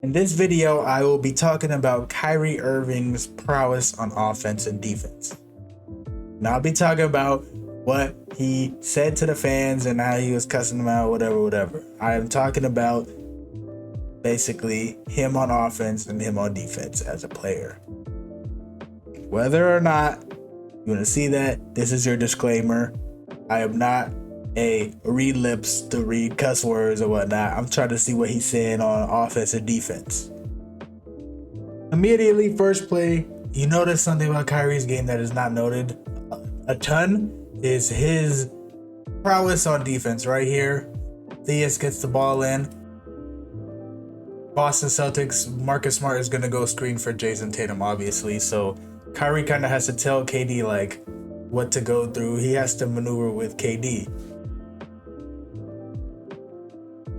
In this video, I will be talking about Kyrie Irving's prowess on offense and defense. And I'll be talking about what he said to the fans and how he was cussing them out, whatever. I am talking about basically him on offense and him on defense as a player. Whether or not you want to see that, this is your disclaimer. I am not a read lips to read cuss words or whatnot. I'm trying to see what he's saying on offense and defense. Immediately, first play, you notice something about Kyrie's game that is not noted a ton is his prowess on defense. Right here, Theus gets the ball in. Boston Celtics, Marcus Smart is going to go screen for Jason Tatum, obviously. So Kyrie kind of has to tell KD like what to go through. He has to maneuver with KD.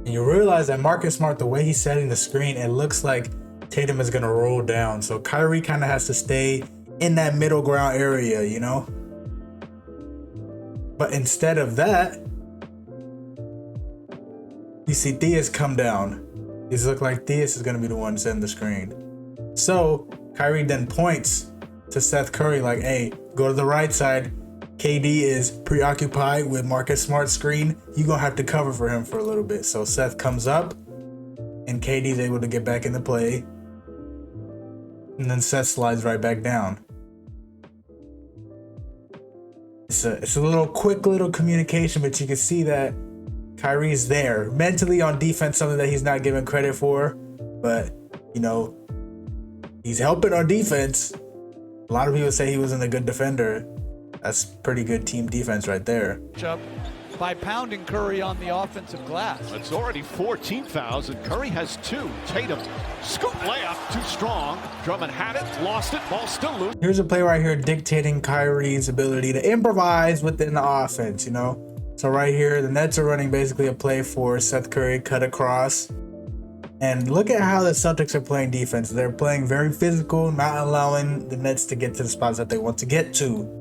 And you realize that Marcus Smart, the way he's setting the screen, it looks like Tatum is going to roll down. So Kyrie kind of has to stay in that middle ground area, you know? But instead of that, you see Theus come down. It looks like Theus is going to be the one setting the screen. So Kyrie then points to Seth Curry like, hey, go to the right side. KD is preoccupied with Marcus Smart's screen. You're going to have to cover for him for a little bit. So Seth comes up and KD's able to get back into play. And then Seth slides right back down. It's a little quick little communication, but you can see that Kyrie's there. Mentally on defense, something that he's not given credit for. But, you know, he's helping on defense. A lot of people say he wasn't a good defender. That's pretty good team defense right there. By pounding Curry on the offensive glass. It's already 14 fouls, and Curry has 2. Tatum, scoop layup, too strong. Drummond had it, lost it, ball still loose. Here's a play right here dictating Kyrie's ability to improvise within the offense, you know? So right here, the Nets are running basically a play for Seth Curry, cut across. And look at how the Celtics are playing defense. They're playing very physical, not allowing the Nets to get to the spots that they want to get to.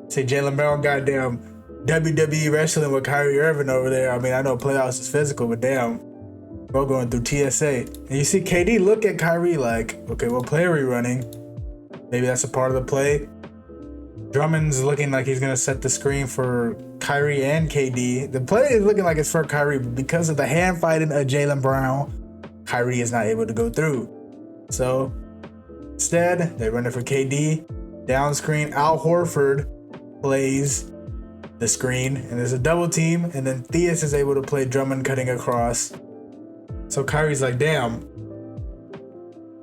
Say Jaylen Brown, goddamn WWE wrestling with Kyrie Irving over there. I mean, I know playoffs is physical, but damn, bro going through TSA. And you see KD look at Kyrie like, okay, what play are we running? Maybe that's a part of the play. Drummond's looking like he's going to set the screen for Kyrie and KD. The play is looking like it's for Kyrie, but because of the hand fighting of Jaylen Brown, Kyrie is not able to go through. So instead, they run it for KD. Down screen, Al Horford plays the screen, and there's a double team, and then Theus is able to play Drummond cutting across. So Kyrie's like, damn,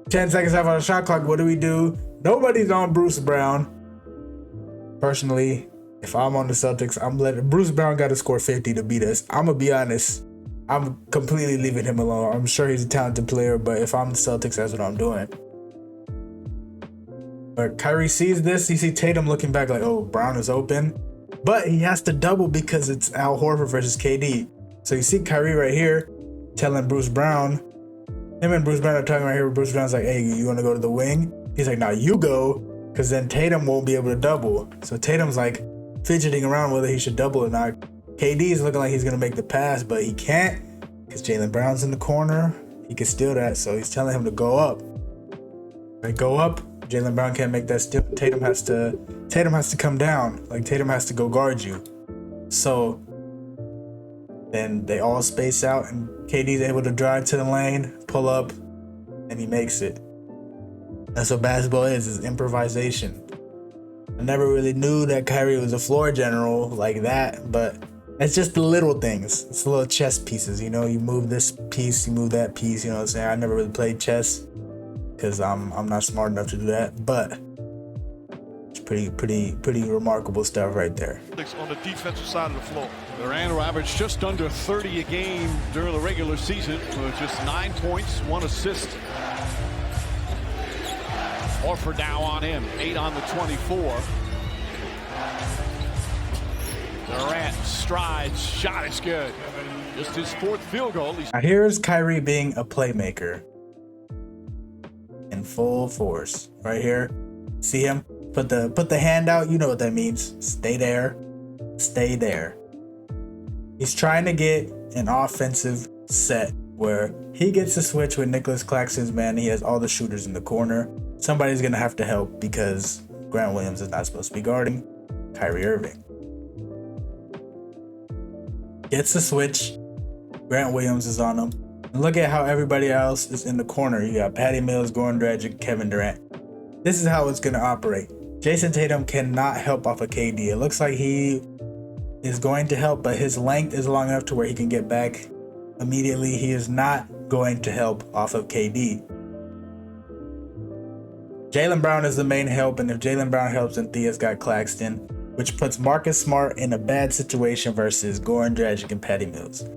10 seconds left on the shot clock. What do? Nobody's on Bruce Brown. Personally, if I'm on the Celtics, I'm letting Bruce Brown got to score 50 to beat us. I'm gonna be honest, I'm completely leaving him alone. I'm sure he's a talented player, but if I'm the Celtics, that's what I'm doing. But Kyrie sees this. You see Tatum looking back like, oh, Brown is open. But he has to double because it's Al Horford versus KD. So you see Kyrie right here telling Bruce Brown. Him and Bruce Brown are talking right here. Bruce Brown's like, hey, you want to go to the wing? He's like, nah, you go. Because then Tatum won't be able to double. So Tatum's like fidgeting around whether he should double or not. KD is looking like he's going to make the pass, but he can't because Jaylen Brown's in the corner. He can steal that. So he's telling him to go up. They go up. Jaylen Brown can't make that steal. Tatum has to come down. Like Tatum has to go guard you. So then they all space out and KD's able to drive to the lane, pull up, and he makes it. That's what basketball is improvisation. I never really knew that Kyrie was a floor general like that, but it's just the little things. It's the little chess pieces, you know? You move this piece, you move that piece, you know what I'm saying? I never really played chess because I'm not smart enough to do that, but it's pretty remarkable stuff right there. On the defensive side of the floor. Durant averaged just under 30 a game during the regular season with just 9 points, 1 assist. Horford now on him, 8 on the 24. Durant strides, shot is good. Just his 4th field goal. Now here's Kyrie being a playmaker in full force. Right here, see him put the hand out. You know what that means. Stay there, stay there. He's trying to get an offensive set where he gets to switch with Nicholas Claxton's man. He has all the shooters in the corner. Somebody's going to have to help because Grant Williams is not supposed to be guarding Kyrie Irving. Gets the switch. Grant Williams is on him. And look at how everybody else is in the corner. You got Patty Mills, Goran Dragic, Kevin Durant. This is how it's going to operate. Jason Tatum cannot help off of KD. It looks like he is going to help, but his length is long enough to where he can get back immediately. He is not going to help off of KD. Jaylen Brown is the main help, and if Jaylen Brown helps, then Thea's got Claxton, which puts Marcus Smart in a bad situation versus Goran Dragic and Patty Mills.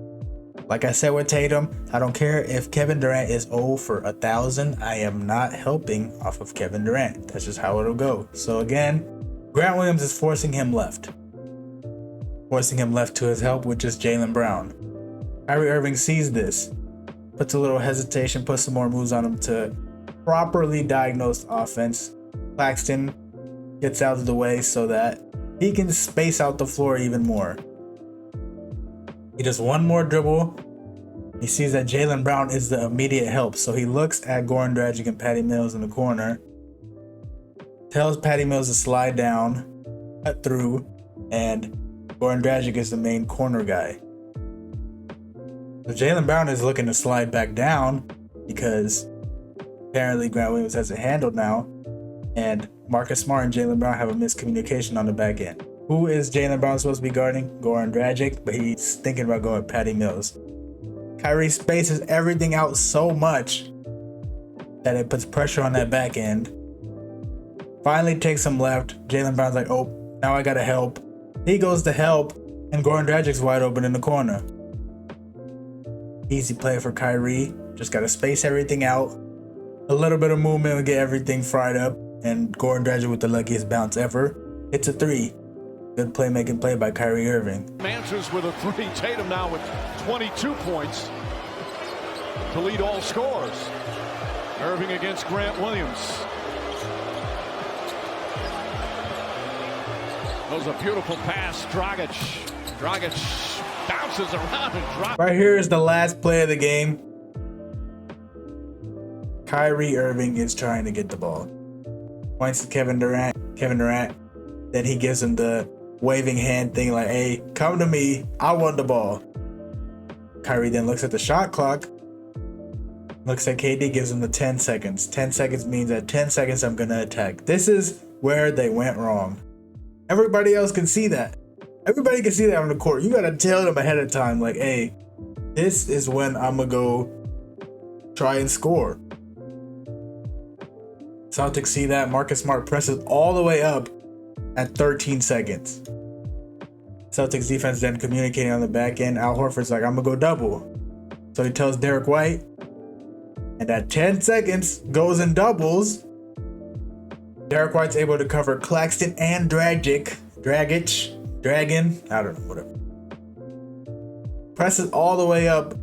Like I said with Tatum, I don't care if Kevin Durant is 0 for 1,000. I am not helping off of Kevin Durant. That's just how it'll go. So again, Grant Williams is forcing him left. Forcing him left to his help, which is Jaylen Brown. Kyrie Irving sees this, puts a little hesitation, puts some more moves on him to properly diagnose offense. Claxton gets out of the way so that he can space out the floor even more. He does one more dribble. He sees that Jaylen Brown is the immediate help, so he looks at Goran Dragic and Patty Mills in the corner, tells Patty Mills to slide down, cut through, and Goran Dragic is the main corner guy. So Jaylen Brown is looking to slide back down because apparently Grant Williams has it handled now, and Marcus Smart and Jaylen Brown have a miscommunication on the back end. Who is Jaylen Brown supposed to be guarding? Goran Dragic, but he's thinking about going Patty Mills. Kyrie spaces everything out so much that it puts pressure on that back end. Finally takes him left. Jaylen Brown's like, oh, now I gotta help. He goes to help, and Goran Dragic's wide open in the corner. Easy play for Kyrie. Just gotta space everything out. A little bit of movement will get everything fried up, and Goran Dragic with the luckiest bounce ever hits a three. Good playmaking play by Kyrie Irving. Answers with a three. Tatum now with 22 points to lead all scorers. Irving against Grant Williams. That was a beautiful pass. Dragic bounces around and drops. Right here is the last play of the game. Kyrie Irving is trying to get the ball. Points to Kevin Durant. Then he gives him the waving hand thing like, hey, come to me. I want the ball. Kyrie then looks at the shot clock. Looks at KD, gives him the 10 seconds. 10 seconds means that 10 seconds I'm going to attack. This is where they went wrong. Everybody else can see that. Everybody can see that on the court. You got to tell them ahead of time, like, hey, this is when I'm going to go try and score. Celtics see that. Marcus Smart presses all the way up at 13 seconds. Celtics defense then communicating on the back end. Al Horford's like, I'm going to go double. So he tells Derek White. And at 10 seconds, goes and doubles. Derek White's able to cover Claxton and Dragon. I don't know, whatever. Presses all the way up.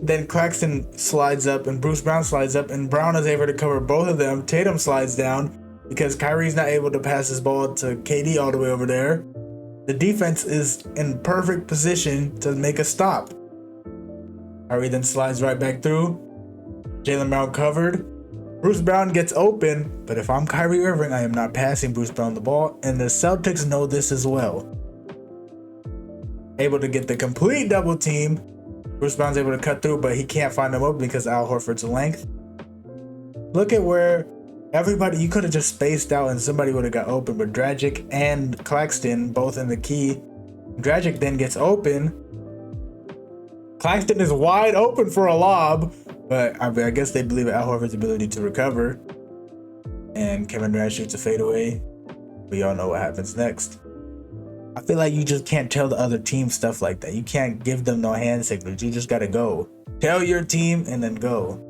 Then Claxton slides up and Bruce Brown slides up. And Brown is able to cover both of them. Tatum slides down because Kyrie's not able to pass his ball to KD all the way over there. The defense is in perfect position to make a stop. Kyrie then slides right back through. Jaylen Brown covered. Bruce Brown gets open, but if I'm Kyrie Irving, I am not passing Bruce Brown the ball, and the Celtics know this as well. Able to get the complete double team. Bruce Brown's able to cut through, but he can't find him open because of Al Horford's length. Look at where everybody, you could have just spaced out and somebody would have got open, but Dragic and Claxton both in the key. Dragic then gets open. Claxton is wide open for a lob, but I guess they believe in Al Horford's ability to recover. And Kevin Durant shoots a fadeaway. We all know what happens next. I feel like you just can't tell the other team stuff like that. You can't give them no hand signals. You just gotta go. Tell your team and then go.